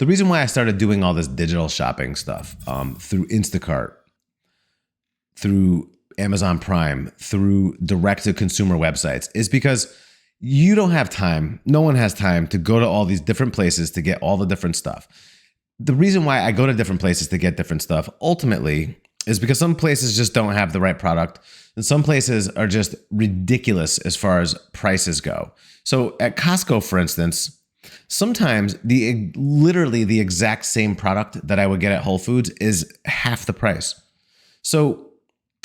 The reason why I started doing all this digital shopping stuff through Instacart, through Amazon Prime, through direct-to-consumer websites is because you don't have time. No one has time to go to all these different places to get all the different stuff. The reason why I go to different places to get different stuff ultimately is because some places just don't have the right product, and some places are just ridiculous as far as prices go. So at Costco, for instance, sometimes literally the exact same product that I would get at Whole Foods is half the price. So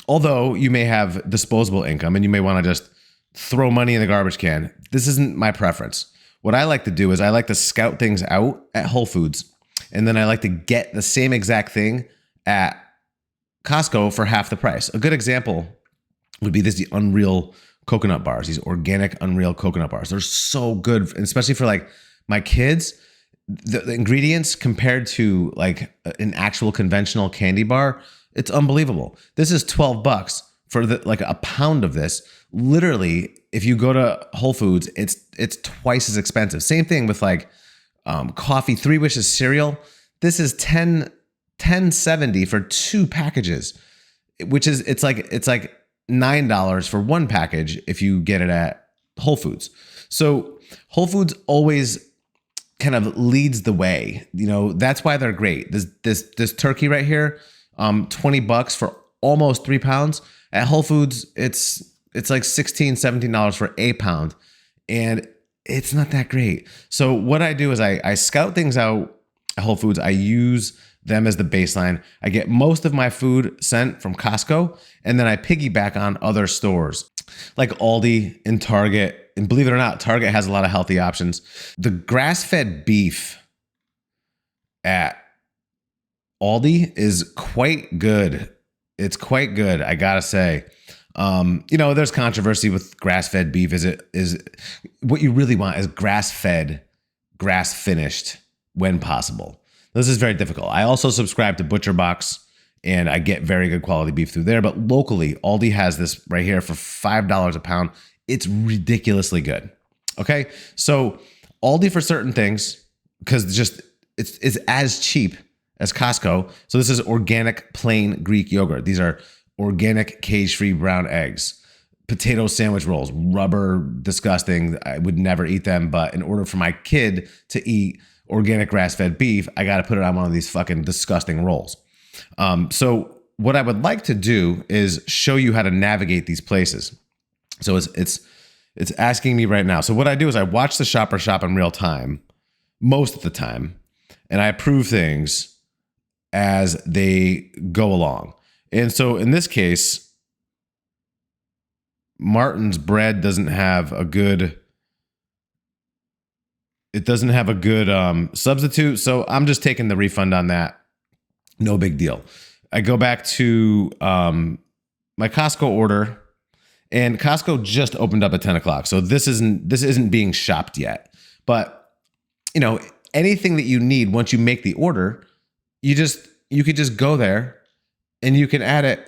although you may have disposable income and you may want to just throw money in the garbage can, this isn't my preference. What I like to do is I like to scout things out at Whole Foods, and then I like to get the same exact thing at Costco for half the price. A good example would be the Unreal coconut bars, these organic Unreal coconut bars. They're so good, especially for like my kids. The ingredients compared to like an actual conventional candy bar, it's unbelievable. This is $12 for like a pound of this. Literally, if you go to Whole Foods, it's twice as expensive. Same thing with like coffee, Three Wishes cereal. This is $10.70 for 2 packages, which is it's like $9 for 1 package if you get it at Whole Foods. So Whole Foods always kind of leads the way. You know, that's why they're great. This turkey right here, $20 for almost 3 pounds. At Whole Foods, it's like $16, $17 for a pound, and it's not that great. So what I do is I scout things out at Whole Foods. I use them as the baseline. I get most of my food sent from Costco, and then I piggyback on other stores like Aldi and Target. And believe it or not, Target has a lot of healthy options. The grass-fed beef at Aldi is quite good. It's quite good, I gotta say. There's controversy with grass-fed beef. Is what you really want is grass-fed, grass-finished when possible. This is very difficult. I also subscribe to Butcher Box, and I get very good quality beef through there. But locally, Aldi has this right here for $5 a pound. It's ridiculously good. Okay, so Aldi for certain things, because it's as cheap as Costco. So this is organic plain Greek yogurt. These are organic cage-free brown eggs. Potato sandwich rolls, rubber, disgusting. I would never eat them, but in order for my kid to eat organic grass-fed beef, I got to put it on one of these fucking disgusting rolls. So what I would like to do is show you how to navigate these places. So it's asking me right now. So what I do is I watch the shopper shop in real time most of the time, and I approve things as they go along. And so in this case, Martin's bread doesn't have a good substitute. So I'm just taking the refund on that. No big deal. I go back to my Costco order, and Costco just opened up at 10 o'clock. So this isn't being shopped yet. But anything that you need once you make the order, you could just go there and you can add it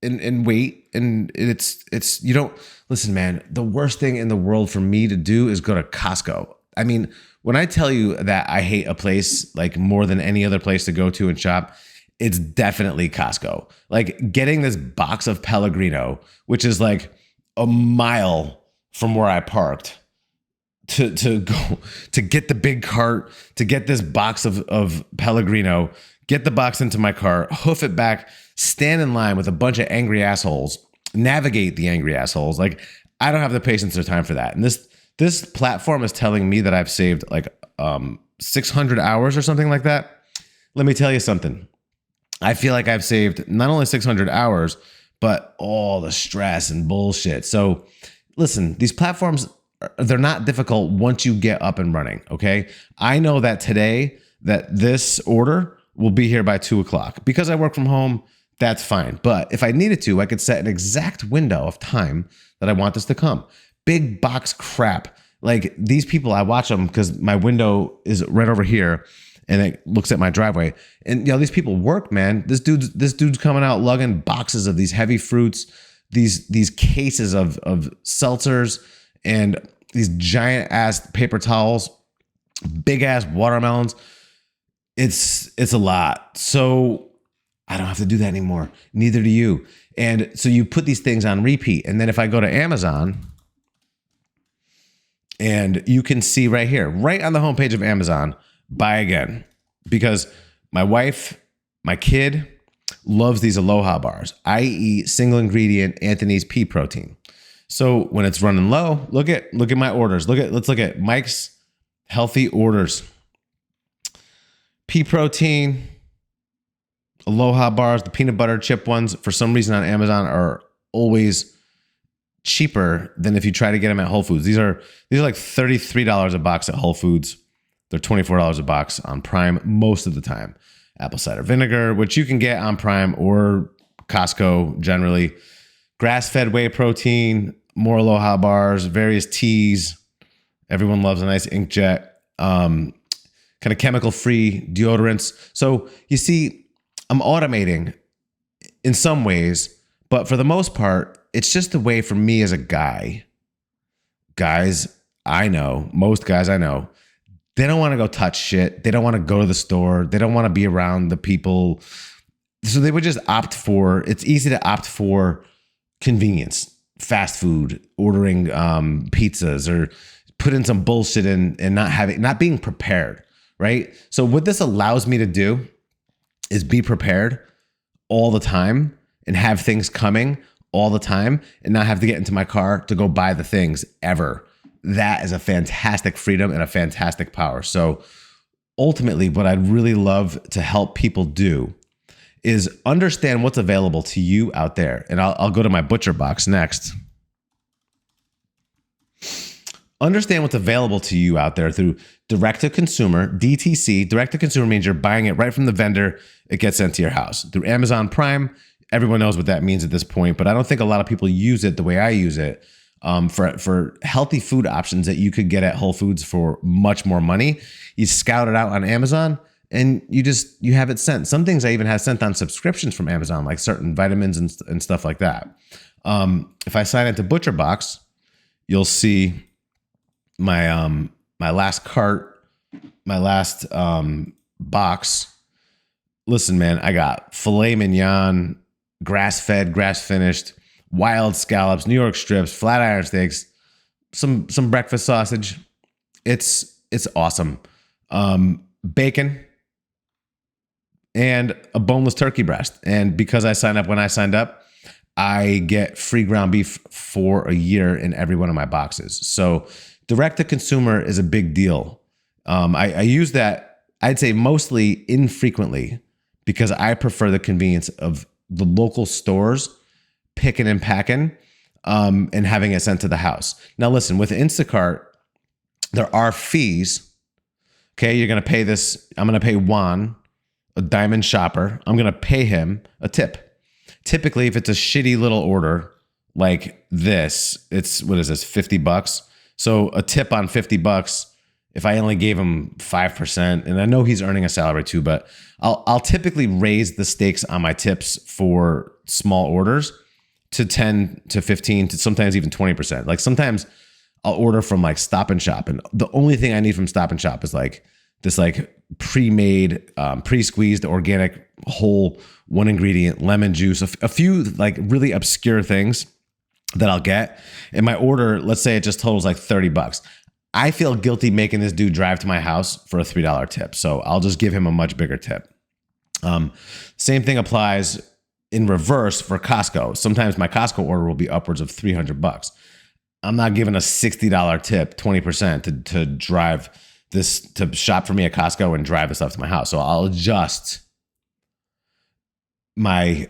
and wait. And it's you don't listen, man. The worst thing in the world for me to do is go to Costco. I mean, when I tell you that I hate a place like more than any other place to go to and shop, it's definitely Costco. Like getting this box of Pellegrino, which is like a mile from where I parked, to get the big cart, to get this box of Pellegrino, get the box into my car, hoof it back, stand in line with a bunch of angry assholes, navigate the angry assholes. Like, I don't have the patience or time for that. And this platform is telling me that I've saved like 600 hours or something like that. Let me tell you something. I feel like I've saved not only 600 hours, but all the stress and bullshit. So listen, these platforms, they're not difficult once you get up and running, okay? I know that today that this order will be here by 2 o'clock. Because I work from home, that's fine. But if I needed to, I could set an exact window of time that I want this to come. Big box crap. Like these people, I watch them because my window is right over here and it looks at my driveway. And these people work, man. This dude's coming out lugging boxes of these heavy fruits, these cases of seltzers, and these giant ass paper towels. big ass watermelons. It's a lot. So I don't have to do that anymore. Neither do you. And so you put these things on repeat. And then if I go to Amazon, and you can see right here, right on the homepage of Amazon, buy again. Because my wife, my kid loves these Aloha bars, i.e. single ingredient Anthony's pea protein. So when it's running low, look at my orders. Let's look at Mike's healthy orders. Pea protein, Aloha bars, the peanut butter chip ones, for some reason on Amazon are always cheaper than if you try to get them at Whole Foods. These are like $33 a box at Whole Foods. They're $24 a box on Prime most of the time. Apple cider vinegar, which you can get on Prime or Costco generally. Grass-fed whey protein, more Aloha bars, various teas. Everyone loves a nice inkjet. Kind of chemical-free deodorants. So you see, I'm automating in some ways, but for the most part, it's just a way for me as a guy. Guys I know, most guys I know, they don't want to go touch shit. They don't want to go to the store. They don't want to be around the people. So they would just it's easy to opt for convenience, fast food, ordering pizzas, or put in some bullshit and not being prepared. Right? So what this allows me to do is be prepared all the time and have things coming all the time and not have to get into my car to go buy the things ever. That is a fantastic freedom and a fantastic power. So ultimately, what I'd really love to help people do is understand what's available to you out there. And I'll go to my butcher box next. Understand what's available to you out there through direct-to-consumer, DTC. Direct-to-consumer means you're buying it right from the vendor. It gets sent to your house. Through Amazon Prime, everyone knows what that means at this point, but I don't think a lot of people use it the way I use it for healthy food options that you could get at Whole Foods for much more money. You scout it out on Amazon, and you have it sent. Some things I even have sent on subscriptions from Amazon, like certain vitamins and stuff like that. If I sign into ButcherBox, you'll see my last cart, my last box. Listen, man, I got filet mignon, grass-fed, grass-finished, wild scallops, New York strips, flat iron steaks, some breakfast sausage. It's awesome. Bacon and a boneless turkey breast. And because I signed up when I signed up, I get free ground beef for a year in every one of my boxes. So direct to consumer is a big deal. I use that, I'd say mostly infrequently, because I prefer the convenience of the local stores picking and packing and having it sent to the house. Now listen, with Instacart, there are fees. Okay, you're going to pay this. I'm going to pay Juan, a diamond shopper. I'm going to pay him a tip. Typically, if it's a shitty little order like this, it's, what is this, $50? So a tip on $50, if I only gave him 5%, and I know he's earning a salary too, but I'll typically raise the stakes on my tips for small orders to 10 to 15 to sometimes even 20%. Like sometimes I'll order from like Stop and Shop, and the only thing I need from Stop and Shop is like this like pre-made, pre-squeezed organic whole one ingredient lemon juice, a few like really obscure things that I'll get. And my order, let's say it just totals like $30. I feel guilty making this dude drive to my house for a $3 tip. So I'll just give him a much bigger tip. Same thing applies in reverse for Costco. Sometimes my Costco order will be upwards of $300. I'm not giving a $60 tip, 20% to drive this, to shop for me at Costco and drive the stuff to my house. So I'll adjust my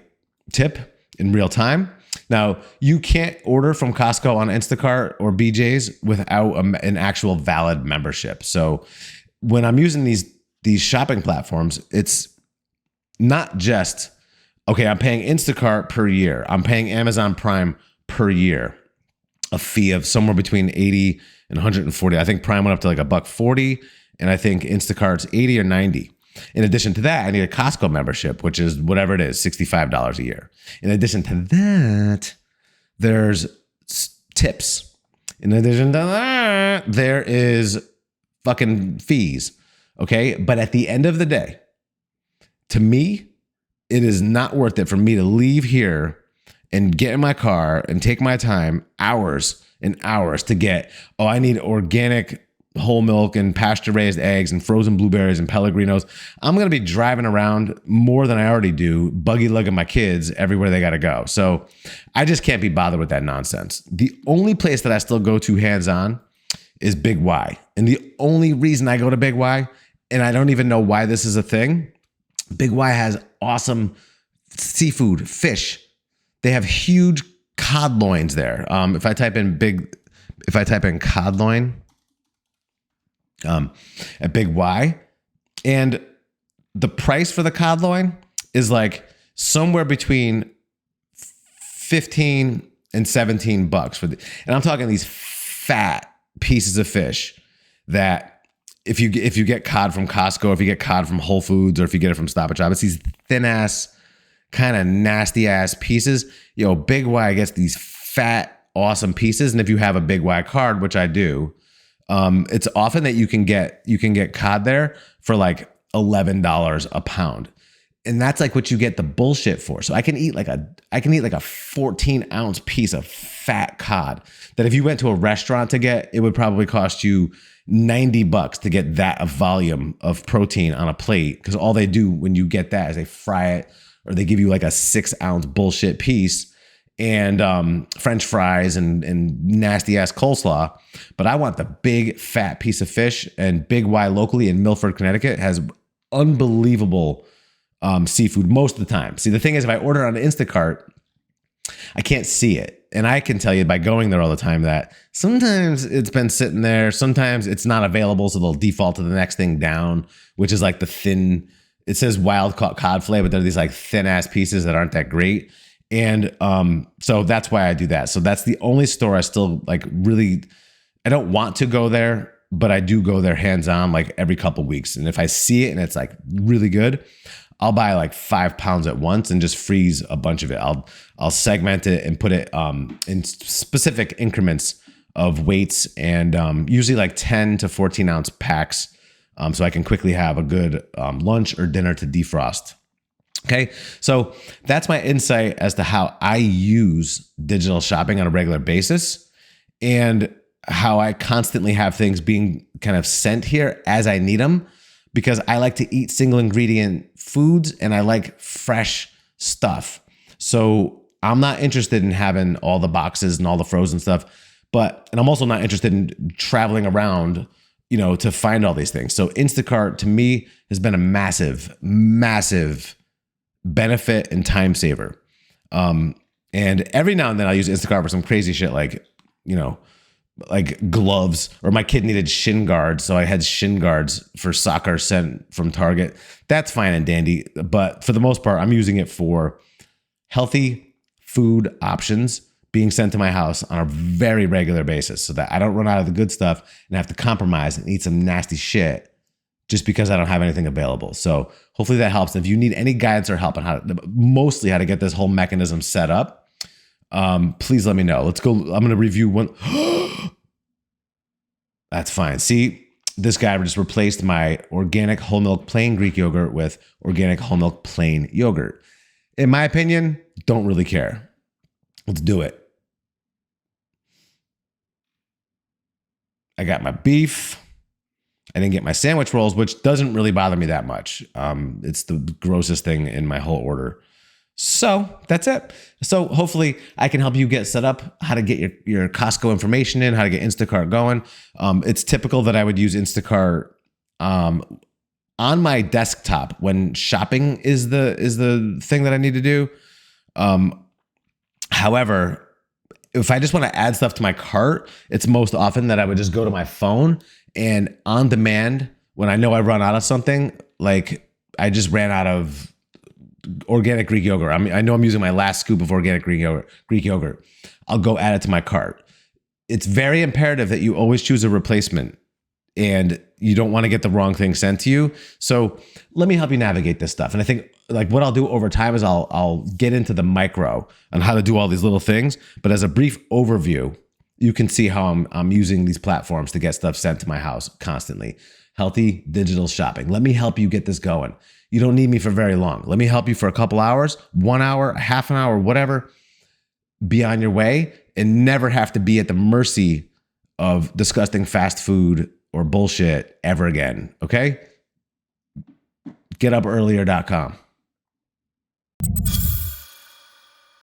tip in real time. Now, you can't order from Costco on Instacart or BJ's without an actual valid membership. So when I'm using these shopping platforms, it's not just, okay, I'm paying Instacart per year. I'm paying Amazon Prime per year, a fee of somewhere between 80 and 140. I think Prime went up to like $140, and I think Instacart's 80 or 90. In addition to that, I need a Costco membership, which is whatever it is, $65 a year. In addition to that, there's tips. In addition to that, there is fucking fees. Okay. But at the end of the day, to me, it is not worth it for me to leave here and get in my car and take my time, hours and hours to get, I need organic whole milk and pasture raised eggs and frozen blueberries and Pellegrinos. I'm going to be driving around more than I already do, buggy lugging my kids everywhere they got to go. So I just can't be bothered with that nonsense. The only place that I still go to hands-on is Big Y. And the only reason I go to Big Y, and I don't even know why this is a thing, Big Y has awesome seafood, fish. They have huge cod loins there. If I type in cod loin at Big Y, and the price for the cod loin is like somewhere between 15 and 17 bucks and I'm talking these fat pieces of fish that if you get cod from Costco, if you get cod from Whole Foods, or if you get it from Stop and Shop, it's these thin ass, kind of nasty ass pieces. Big Y gets these fat, awesome pieces. And if you have a Big Y card, which I do, it's often that you can get cod there for like $11 a pound. And that's like what you get the bullshit for. So I can eat like a 14-ounce piece of fat cod that if you went to a restaurant to get, it would probably cost you $90 to get that volume of protein on a plate. Because all they do when you get that is they fry it, or they give you like a 6-ounce bullshit piece and French fries and nasty ass coleslaw. But I want the big fat piece of fish, and Big Y locally in Milford, Connecticut has unbelievable seafood most of the time. See, the thing is, if I order on Instacart, I can't see it. And I can tell you by going there all the time that sometimes it's been sitting there, sometimes it's not available, so they'll default to the next thing down, which is like the thin, it says wild caught cod fillet, but they're these like thin ass pieces that aren't that great. And so that's why I do that. So that's the only store I still like really, I don't want to go there, but I do go there hands-on like every couple weeks. And if I see it and it's like really good, I'll buy like 5 pounds at once and just freeze a bunch of it. I'll segment it and put it in specific increments of weights, and usually like 10 to 14 ounce packs, so I can quickly have a good lunch or dinner to defrost. Okay, so that's my insight as to how I use digital shopping on a regular basis, and how I constantly have things being kind of sent here as I need them, because I like to eat single ingredient foods and I like fresh stuff. So I'm not interested in having all the boxes and all the frozen stuff, and I'm also not interested in traveling around, to find all these things. So Instacart to me has been a massive, massive benefit and time saver. And every now and then I'll use Instacart for some crazy shit like gloves, or my kid needed shin guards, so I had shin guards for soccer sent from Target. That's fine and dandy, but for the most part, I'm using it for healthy food options being sent to my house on a very regular basis, so that I don't run out of the good stuff and have to compromise and eat some nasty shit just because I don't have anything available. So hopefully that helps. If you need any guidance or help on how to get this whole mechanism set up, please let me know. Let's go. I'm going to review one. That's fine. See, this guy just replaced my organic whole milk plain Greek yogurt with organic whole milk plain yogurt. In my opinion, don't really care. Let's do it. I got my beef. I didn't get my sandwich rolls, which doesn't really bother me that much. It's the grossest thing in my whole order. So that's it. So hopefully I can help you get set up, how to get your Costco information in, how to get Instacart going. It's typical that I would use Instacart on my desktop when shopping is the thing that I need to do. However, if I just want to add stuff to my cart, it's most often that I would just go to my phone and on demand, when I know I run out of something, like I just ran out of organic Greek yogurt. I know I'm using my last scoop of organic Greek yogurt. I'll go add it to my cart. It's very imperative that you always choose a replacement, and you don't want to get the wrong thing sent to you. So let me help you navigate this stuff. And I think like what I'll do over time is I'll get into the micro on how to do all these little things. But as a brief overview, You can see how I'm using these platforms to get stuff sent to my house constantly. Healthy digital shopping. Let me help you get this going. You don't need me for very long. Let me help you for a couple hours, 1 hour, half an hour, whatever. Be on your way and never have to be at the mercy of disgusting fast food or bullshit ever again. Okay? GetUpEarlier.com.